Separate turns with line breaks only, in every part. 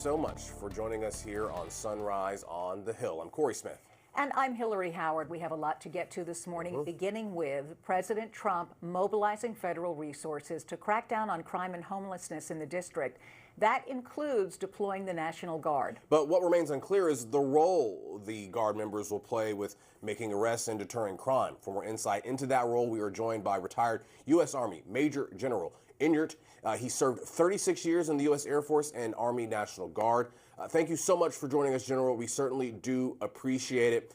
So much for joining us here on Sunrise on the Hill. I'm Corey Smith.
And I'm Hillary Howard. We have a lot to get to this morning, beginning with President Trump mobilizing federal resources to crack down on crime and homelessness in the district. That includes deploying the National Guard.
But what remains unclear is the role the Guard members will play with making arrests and deterring crime. For more insight into that role, we are joined by retired U.S. Army Major General Inyart. He served 36 years in the U.S. Air Force and Army National Guard. Thank you so much for joining us, General. We certainly do appreciate it.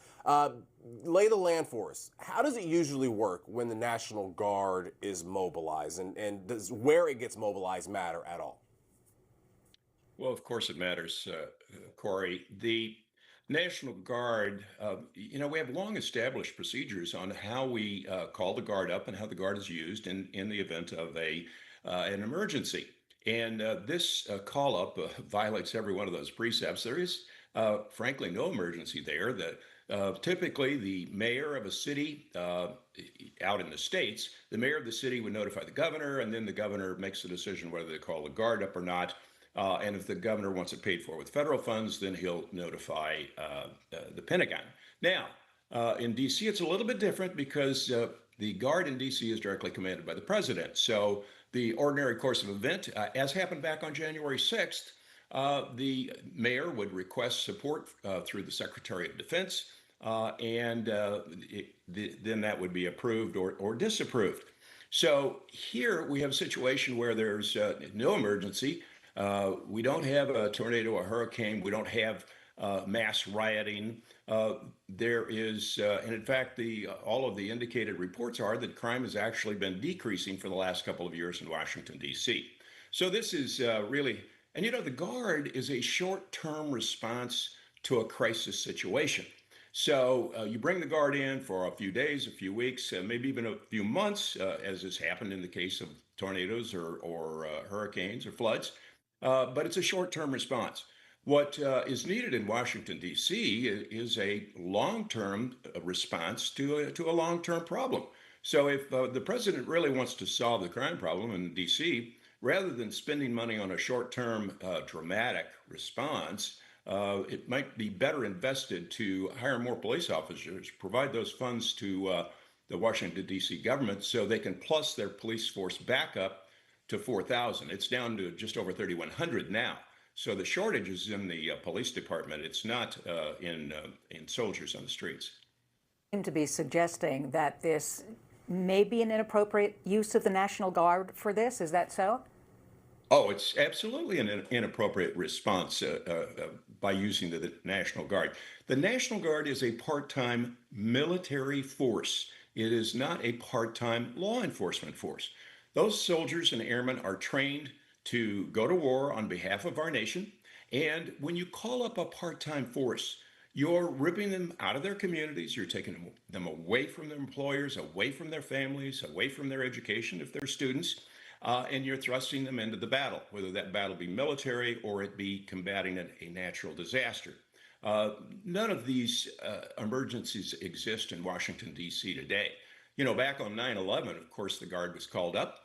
Lay the land for us. How does it usually work when the National Guard is mobilized, and does where it gets mobilized matter at all?
Well, of course it matters, Corey. The National Guard, we have long established procedures on how we call the Guard up and how the Guard is used in the event of an emergency. And this call up violates every one of those precepts. There is, frankly, no emergency there. That typically the mayor of a city out in the States, the mayor of the city would notify the governor, and then the governor makes the decision whether they call the Guard up or not. And if the governor wants it paid for with federal funds, then he'll notify the Pentagon. Now, in D.C., it's a little bit different because the Guard in D.C. is directly commanded by the president. So the ordinary course of event, as happened back on January 6th, the mayor would request support through the Secretary of Defense, and then that would be approved or disapproved. So here we have a situation where there's no emergency. We don't have a tornado or hurricane. We don't have mass rioting. There is, and in fact, all of the indicated reports are that crime has actually been decreasing for the last couple of years in Washington, D.C. So this is really, and the Guard is a short-term response to a crisis situation. So you bring the Guard in for a few days, a few weeks, maybe even a few months, as has happened in the case of tornadoes or hurricanes or floods. But it's a short-term response. What is needed in Washington, D.C. is a long-term response to a long-term problem. So if the president really wants to solve the crime problem in D.C., rather than spending money on a short-term dramatic response, it might be better invested to hire more police officers, provide those funds to the Washington, D.C. government so they can plus their police force back up to 4,000. It's down to just over 3,100 now. So the shortage is in the police department. It's not in soldiers on the streets.
Seem to be suggesting that this may be an inappropriate use of the National Guard for this. Is that so?
Oh, it's absolutely an inappropriate response by using the National Guard. The National Guard is a part-time military force. It is not a part-time law enforcement force. Those soldiers and airmen are trained to go to war on behalf of our nation. And when you call up a part-time force, you're ripping them out of their communities. You're taking them away from their employers, away from their families, away from their education if they're students, and you're thrusting them into the battle, whether that battle be military or it be combating a natural disaster. None of these emergencies exist in Washington, D.C. today. Back on 9/11, of course, the Guard was called up.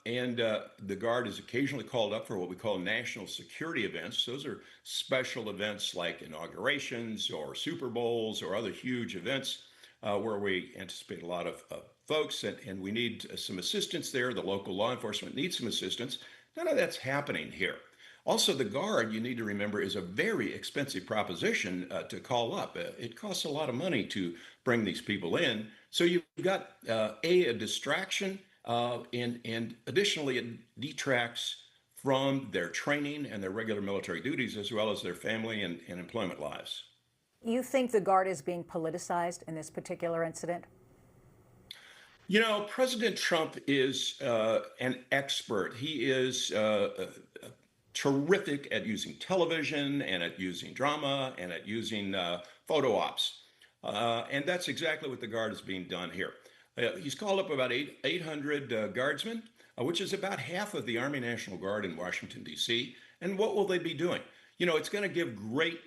And the Guard is occasionally called up for what we call national security events. Those are special events like inaugurations or Super Bowls or other huge events where we anticipate a lot of folks, and we need some assistance there. The local law enforcement needs some assistance. None of that's happening here. Also, the Guard, you need to remember, is a very expensive proposition to call up. It costs a lot of money to bring these people in. So you've got a distraction. And additionally, it detracts from their training and their regular military duties, as well as their family and employment lives.
You think the Guard is being politicized in this particular incident?
President Trump is an expert. He is terrific at using television and at using drama and at using photo ops. And that's exactly what the Guard is being done here. He's called up about 800 guardsmen, which is about half of the Army National Guard in Washington, D.C. And what will they be doing? It's going to give great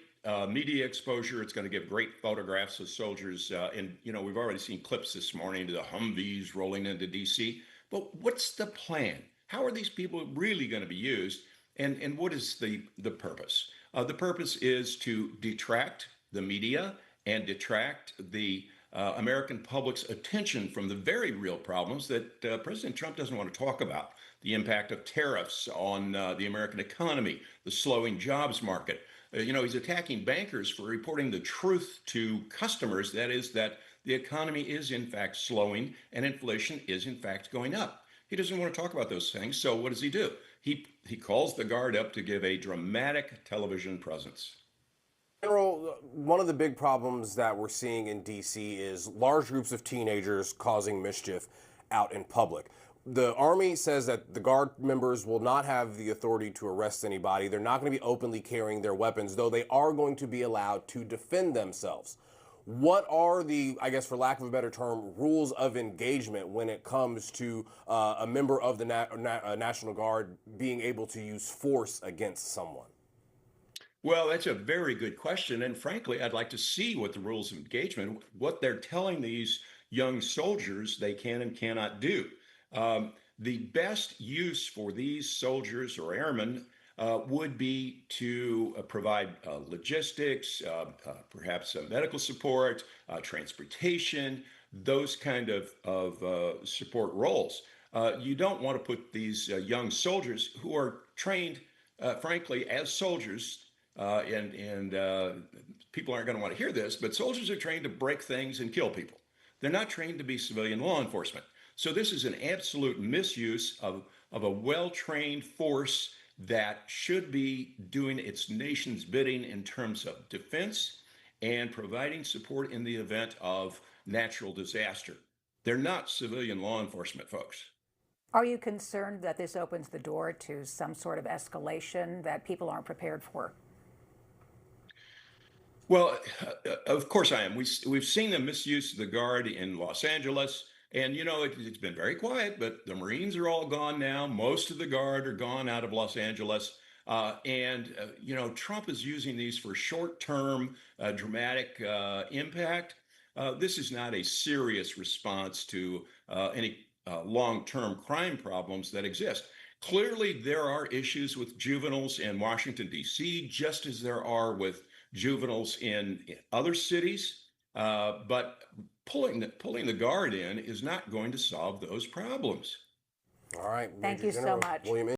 media exposure. It's going to give great photographs of soldiers. And we've already seen clips this morning of the Humvees rolling into D.C. But what's the plan? How are these people really going to be used? And what is the purpose? The purpose is to detract the media and detract the American public's attention from the very real problems that President Trump doesn't want to talk about. The impact of tariffs on the American economy, the slowing jobs market. He's attacking bankers for reporting the truth to customers. That is, that the economy is in fact slowing and inflation is in fact going up. He doesn't want to talk about those things. So what does he do? He calls the Guard up to give a dramatic television presence.
General, one of the big problems that we're seeing in D.C. is large groups of teenagers causing mischief out in public. The Army says that the Guard members will not have the authority to arrest anybody. They're not going to be openly carrying their weapons, though they are going to be allowed to defend themselves. What are the, I guess for lack of a better term, rules of engagement when it comes to a member of the National Guard being able to use force against someone?
Well, that's a very good question. And frankly, I'd like to see what the rules of engagement, what they're telling these young soldiers they can and cannot do. The best use for these soldiers or airmen would be to provide logistics, perhaps medical support, transportation, those kind of support roles. You don't want to put these young soldiers who are trained, frankly, as soldiers, and people aren't going to want to hear this, but soldiers are trained to break things and kill people. They're not trained to be civilian law enforcement. So this is an absolute misuse of a well-trained force that should be doing its nation's bidding in terms of defense and providing support in the event of natural disaster. They're not civilian law enforcement, folks.
Are you concerned that this opens the door to some sort of escalation that people aren't prepared for?
Well, of course I am. We've seen the misuse of the Guard in Los Angeles. And, it's been very quiet, but the Marines are all gone now. Most of the Guard are gone out of Los Angeles. Trump is using these for short-term dramatic impact. This is not a serious response to any long-term crime problems that exist. Clearly, there are issues with juveniles in Washington, D.C., just as there are with juveniles in other cities. But pulling the Guard in is not going to solve those problems.
All right.
Thank
Major
you so
General
much.
William